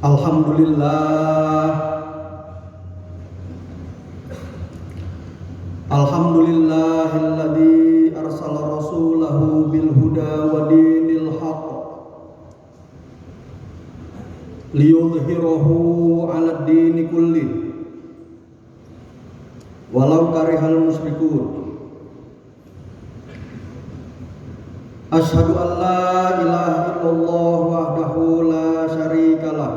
Alhamdulillah, Alhamdulillahilladzi arsala rasulahu bil huda wa dinil haqq liyudhhirahu 'alad dini kullih walau karihal musyrikun. Asyhadu an la ilaha illallah wahdahu la syarikalah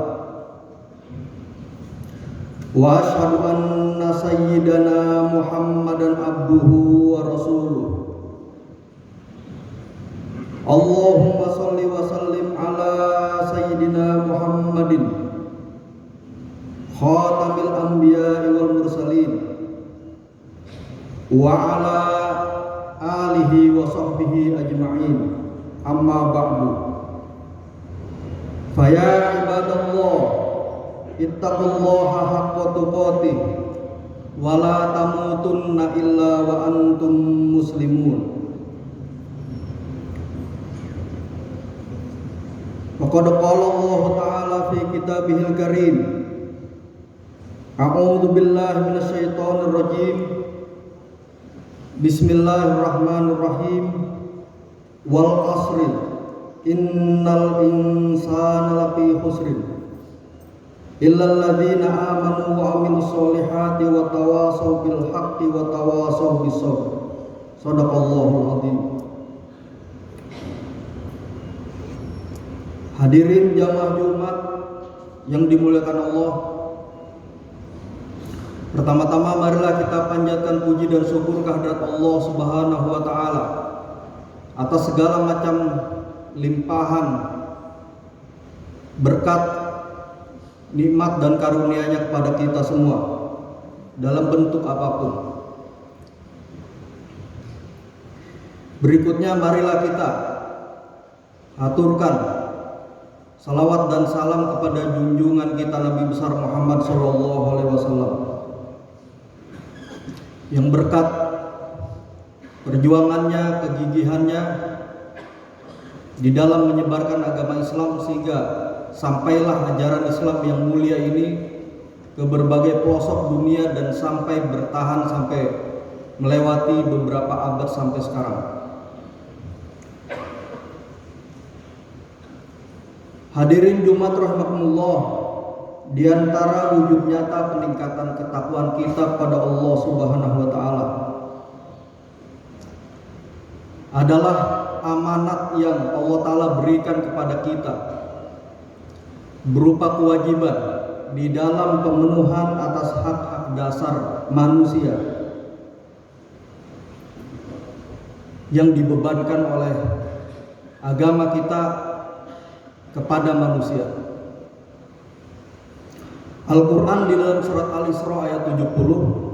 wa asyhadu anna sayyidana Muhammadan abduhu wa rasuluh. Allahumma sholli wa sallim ala sayyidina Muhammadin khatamil anbiya'i wal mursalin wa ala alihi wa sahbihi ajma'in, amma ba'du. Faya ibadallah, ittaqullaha haqqa tuqatih wa la tamutunna illa wa antum muslimun. Faqad qala Allah ta'ala fi kitabihil karim, a'udzu billahi minasyaitonir rajim. Bismillahirrahmanirrahim. Wal asri innal insana lafi khusrin illal ladzina amanu wa amilus solihati wa tawasaw bil haqqi wa tawasaw bis sabr. Shadaqallahul azim. Hadirin jamaah Jumat yang dimuliakan Allah, pertama-tama marilah kita panjatkan puji dan syukur kehadirat Allah Subhanahu wa taala atas segala macam limpahan berkat, nikmat dan karunia-Nya kepada kita semua dalam bentuk apapun. Berikutnya marilah kita aturkan salawat dan salam kepada junjungan kita Nabi besar Muhammad sallallahu alaihi wasallam yang berkat perjuangannya, kegigihannya di dalam menyebarkan agama Islam sehingga sampailah ajaran Islam yang mulia ini ke berbagai pelosok dunia dan sampai bertahan sampai melewati beberapa abad sampai sekarang. Hadirin Jumat rahimakumullah, di antara wujud nyata peningkatan ketakwaan kita pada Allah Subhanahu wa taala adalah amanat yang Allah taala berikan kepada kita berupa kewajiban di dalam pemenuhan atas hak-hak dasar manusia yang dibebankan oleh agama kita kepada manusia. Al-Quran di dalam surat Al-Isra ayat 70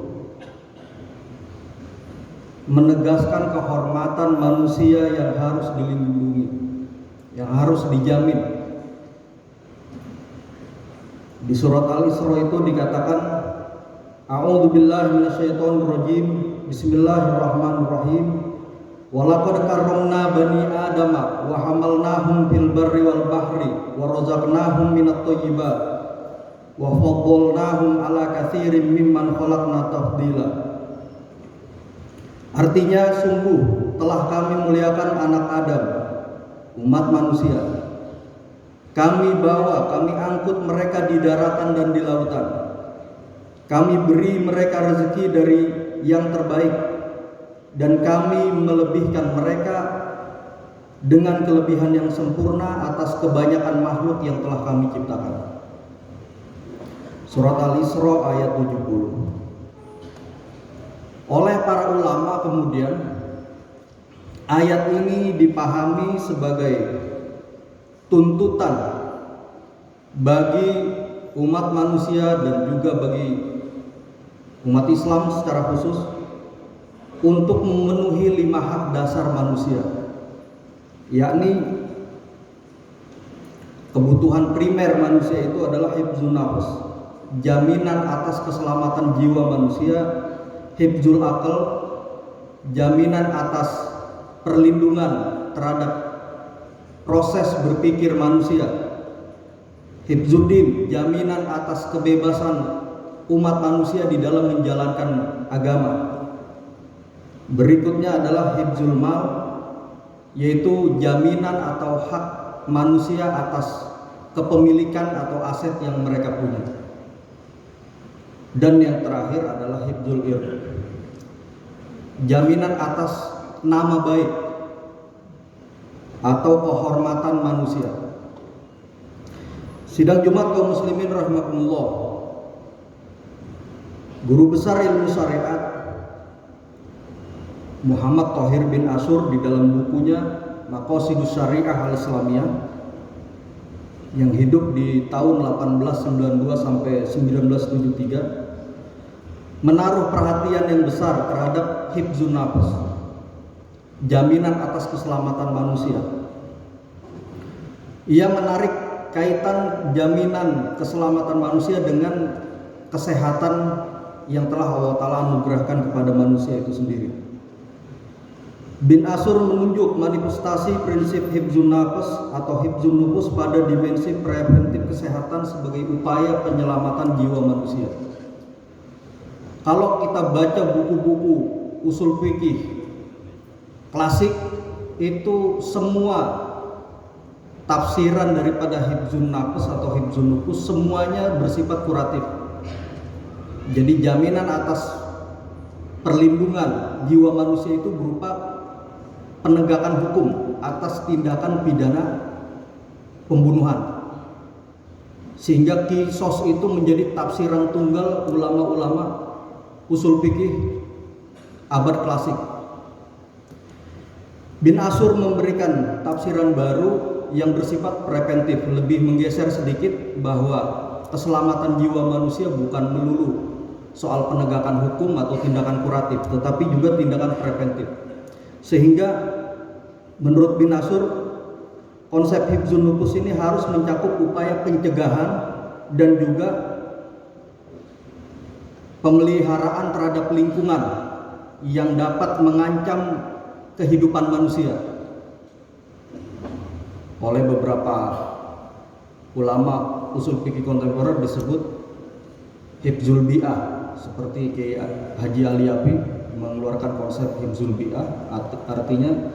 menegaskan kehormatan manusia yang harus dilindungi, yang harus dijamin. Di surat Al-Isra itu dikatakan, a'udzu billahi minasyaitonir rajim, bismillahirrahmanirrahim. Walaqad karramna bani adama wa hamalnahum fil barri wal bahri wa razaqnahum minat thayyibat wa faddalnahum ala katsirin mimman khalaqna tafdila. Artinya, sungguh telah kami muliakan anak Adam, umat manusia. Kami bawa, kami angkut mereka di daratan dan di lautan. Kami beri mereka rezeki dari yang terbaik, dan kami melebihkan mereka dengan kelebihan yang sempurna atas kebanyakan makhluk yang telah kami ciptakan. Surat Al-Isra ayat 70. Oleh para ulama kemudian ayat ini dipahami sebagai tuntutan bagi umat manusia dan juga bagi umat Islam secara khusus untuk memenuhi 5 hak dasar manusia, yakni kebutuhan primer manusia itu adalah hifdzun nafs, jaminan atas keselamatan jiwa manusia, hifdzul aql, jaminan atas perlindungan terhadap proses berpikir manusia, Hifzuddin, jaminan atas kebebasan umat manusia di dalam menjalankan agama. Berikutnya adalah hifzul mal, yaitu jaminan atau hak manusia atas kepemilikan atau aset yang mereka punya. Dan yang terakhir adalah hifzul ird, jaminan atas nama baik atau kehormatan manusia. Sidang Jumat kaum muslimin rahimakumullah, guru besar ilmu syariat Muhammad Thohir bin Ashur di dalam bukunya Maqasidus Syariah Al-Islamiyah yang hidup di tahun 1892 sampai 1973 menaruh perhatian yang besar terhadap hifzun nafs, jaminan atas keselamatan manusia. Ia menarik kaitan jaminan keselamatan manusia dengan kesehatan yang telah Allah Ta'ala anugerahkan kepada manusia itu sendiri. Bin Ashur menunjuk manifestasi prinsip hifzun nafs atau hifzun nufus pada dimensi preventif kesehatan sebagai upaya penyelamatan jiwa manusia. Kalau kita baca buku-buku usul fikih klasik, itu semua tafsiran daripada hifzun nafs atau hifzun nufus semuanya bersifat kuratif. Jadi jaminan atas perlindungan jiwa manusia itu berupa penegakan hukum atas tindakan pidana pembunuhan, sehingga kisos itu menjadi tafsiran tunggal ulama-ulama usul fikih abad klasik. Bin Ashur memberikan tafsiran baru yang bersifat preventif, lebih menggeser sedikit bahwa keselamatan jiwa manusia bukan melulu soal penegakan hukum atau tindakan kuratif, tetapi juga tindakan preventif. Sehingga menurut Bin Ashur, konsep hifzun nufus ini harus mencakup upaya pencegahan dan juga pemeliharaan terhadap lingkungan yang dapat mengancam kehidupan manusia. Oleh beberapa ulama usul fikih kontemporer disebut hifzul bi'ah, seperti Kiai Haji Ali Yafi mengeluarkan konsep hifzul bi'ah, artinya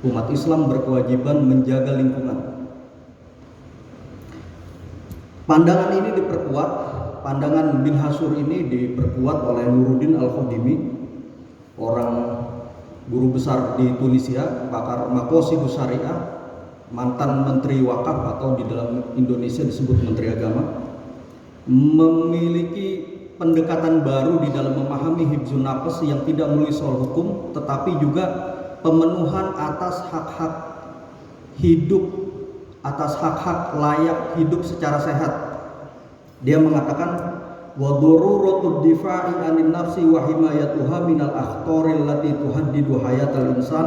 umat Islam berkewajiban menjaga lingkungan. Pandangan ini diperkuat, pandangan Bin Ashur ini diperkuat oleh Nuruddin Al-Khodimi, orang guru besar di Tunisia, pakar Maqasidus Syariah, mantan Menteri Wakaf atau di dalam Indonesia disebut Menteri Agama, memiliki pendekatan baru di dalam memahami hifzun nafs yang tidak melulu soal hukum, tetapi juga pemenuhan atas hak-hak hidup, atas hak-hak layak hidup secara sehat. Dia mengatakan wa daruratud difa'i 'anil nafsi wa himayatuha minal akhtaril lati tuhaddidu hayatal insan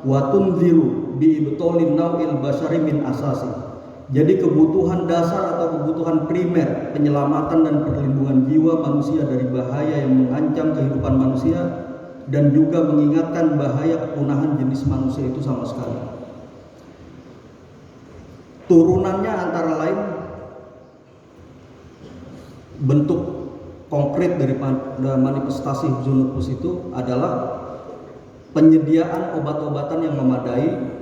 wa tunziru bi ibtalin naw'il basyari min asasi. Jadi kebutuhan dasar atau kebutuhan primer penyelamatan dan perlindungan jiwa manusia dari bahaya yang mengancam kehidupan manusia, dan juga mengingatkan bahaya kepunahan jenis manusia itu sama sekali. Turunannya antara lain bentuk konkret dari manifestasi hifzun nufus itu adalah penyediaan obat-obatan yang memadai,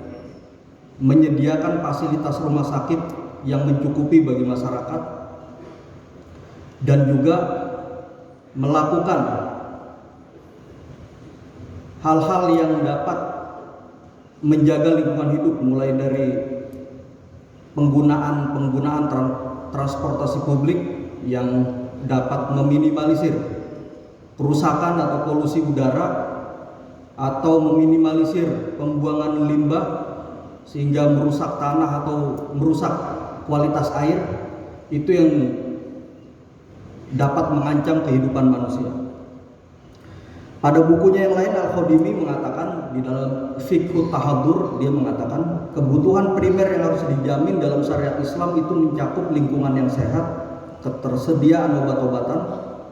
menyediakan fasilitas rumah sakit yang mencukupi bagi masyarakat, dan juga melakukan hal-hal yang dapat menjaga lingkungan hidup, mulai dari penggunaan transportasi publik yang dapat meminimalisir kerusakan atau polusi udara, atau meminimalisir pembuangan limbah sehingga merusak tanah atau merusak kualitas air, itu yang dapat mengancam kehidupan manusia. Pada bukunya yang lain, Al-Khodimi mengatakan di dalam Fiqhut Tahadur, dia mengatakan kebutuhan primer yang harus dijamin dalam syariat Islam itu mencakup lingkungan yang sehat, ketersediaan obat-obatan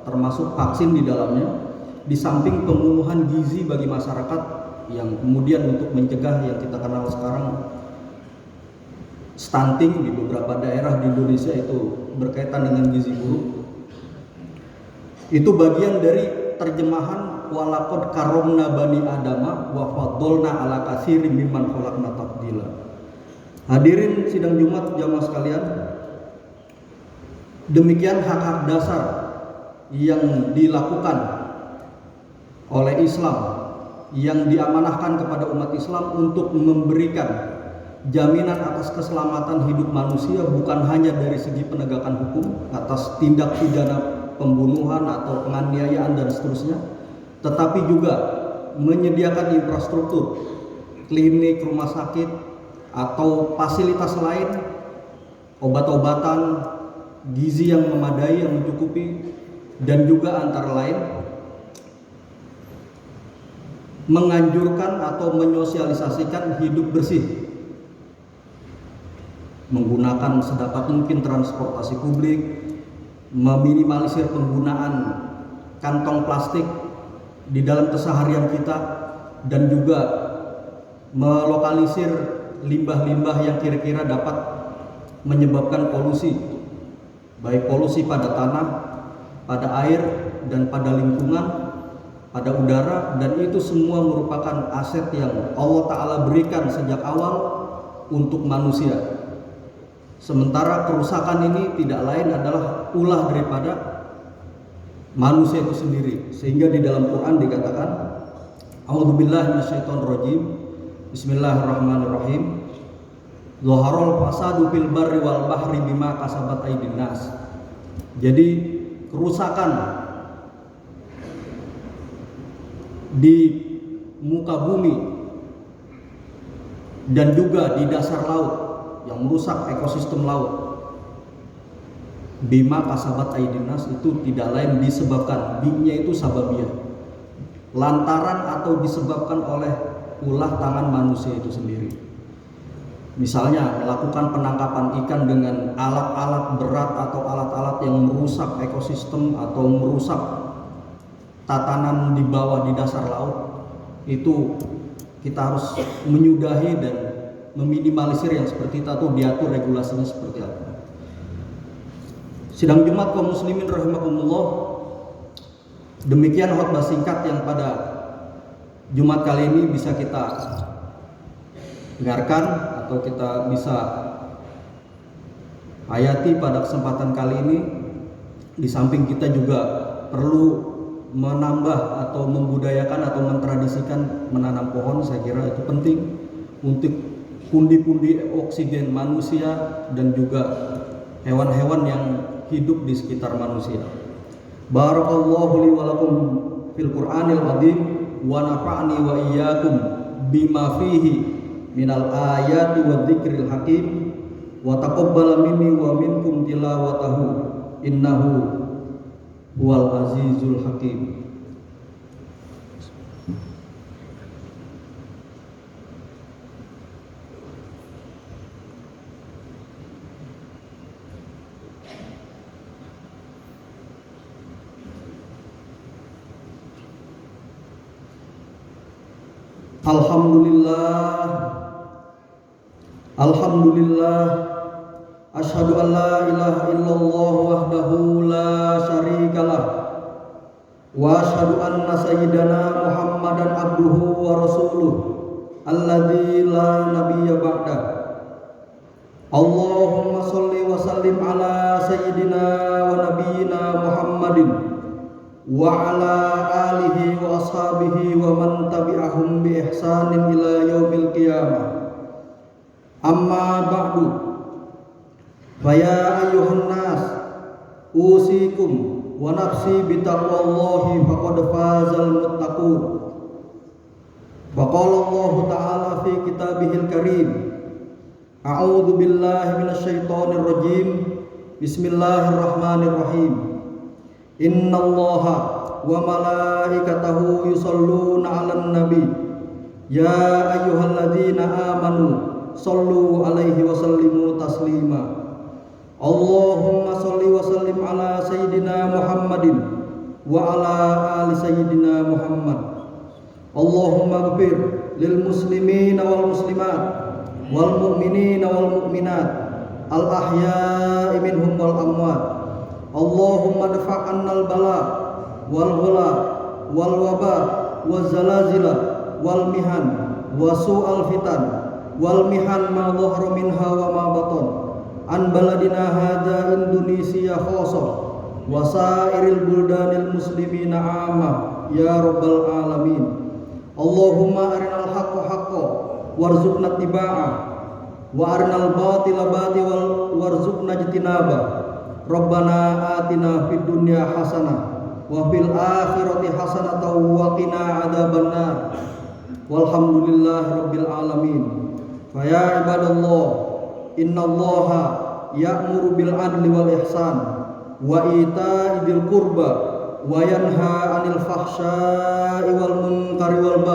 termasuk vaksin di dalamnya, di samping pemenuhan gizi bagi masyarakat yang kemudian untuk mencegah yang kita kenal sekarang stunting di beberapa daerah di Indonesia itu berkaitan dengan gizi buruk. Itu bagian dari terjemahan walaqad karomna bani adama wa faddalna ala katsirin mimman khalaqna tafdila. Hadirin sidang Jumat jamaah sekalian, demikian hak-hak dasar yang dilakukan oleh Islam, yang diamanahkan kepada umat Islam untuk memberikan jaminan atas keselamatan hidup manusia, bukan hanya dari segi penegakan hukum atas tindak pidana pembunuhan atau penganiayaan dan seterusnya, tetapi juga menyediakan infrastruktur, klinik, rumah sakit, atau fasilitas lain, obat-obatan, gizi yang memadai, yang mencukupi, dan juga antara lain menganjurkan atau menyosialisasikan hidup bersih, menggunakan sedapat mungkin transportasi publik, meminimalisir penggunaan kantong plastik di dalam keseharian kita, dan juga melokalisir limbah-limbah yang kira-kira dapat menyebabkan polusi, baik polusi pada tanah, pada air, dan pada lingkungan, pada udara, dan itu semua merupakan aset yang Allah Ta'ala berikan sejak awal untuk manusia. Sementara kerusakan ini tidak lain adalah ulah daripada manusia itu sendiri. Sehingga di dalam Quran dikatakan, A'udzubillahi minasyaitonirrajim, Bismillahirrahmanirrahim, Zaharul fasadu fil barri wal bahri bima kasabat aydin nas. Jadi kerusakan di muka bumi dan juga di dasar laut yang merusak ekosistem laut, bima kasabat aydin nas, itu tidak lain disebabkan, bimnya itu sababiyah, lantaran atau disebabkan oleh ulah tangan manusia itu sendiri. Misalnya melakukan penangkapan ikan dengan alat-alat berat atau alat-alat yang merusak ekosistem atau merusak tatanan di bawah di dasar laut, itu kita harus menyudahi dan meminimalisir yang seperti itu, atau diatur regulasinya seperti apa. Sidang Jumat kaum muslimin rahimakumullah, demikian khotbah singkat yang pada Jumat kali ini bisa kita dengarkan atau kita bisa hayati pada kesempatan kali ini. Di samping kita juga perlu menambah atau membudayakan atau mentradisikan menanam pohon, saya kira itu penting untuk pundi-pundi oksigen manusia dan juga hewan-hewan yang hidup di sekitar manusia. Barakallahu li wa lakum fil Qur'anil azim wa nafa'ni wa iyyakum bima fihi minal ayati wa dzikril hakim wa taqabbala minni wa minkum tilawatahu innahu huwal azizul hakim. Alhamdulillah, asyhadu an la ilaha illallah wahdahu la syarikalah, wa asyhadu anna sayyidana Muhammadan abduhu wa rasuluh alladzi la nabiyya ba'dah. Allahumma sholli wa sallim ala sayyidina wa nabiyyina Muhammadin wa ala alihi wa ashabihi wa man tabi'ahum bi ihsanin ila yaumil qiyamah. Amma ba'du, faya ayyuhan nas, usikum wa nafsi bitaqwallahi faqad fazal muttaqun. Wa qala Allah ta'ala fi kitabihil karim, a'udzu billahi minasyaitonir rajim, bismillahirrahmanirrahim. Innallaha wa malaikatahu yusholluna 'alan nabi, ya ayyuhalladzina amanu shollu 'alaihi wa sallimu taslima. Allahumma sholli wa sallim ala sayyidina Muhammadin wa ala ali sayyidina Muhammad. Allahumma ighfir lil muslimina wal muslimat wal mu'minina wal mu'minat al ahya'i minhum wal amwat. Allahumma dfa' 'annal bala wal ghala wal waba wal zalazila wal mihan wa su'al fitan wal mihan ma dhahara minha wa ma batan an baladina hadza Indonesia khassa wa sairil buldanil muslimina 'amma ya rabbal alamin. Allahumma arinal haqqa haqqan warzuqna ittiba'ah wa arinal batila batilan warzuqna ijtinaba. Rabbana atina fid dunya hasanah wa fil akhirati hasanatan wa qina adzabannar. Walhamdulillahi rabbil alamin. Fa ya ibadallah, innallaha ya'muru bil adli wal ihsan wa ita'i dzil qurba wa yanha 'anil fahsya'i wal munkari wal baghi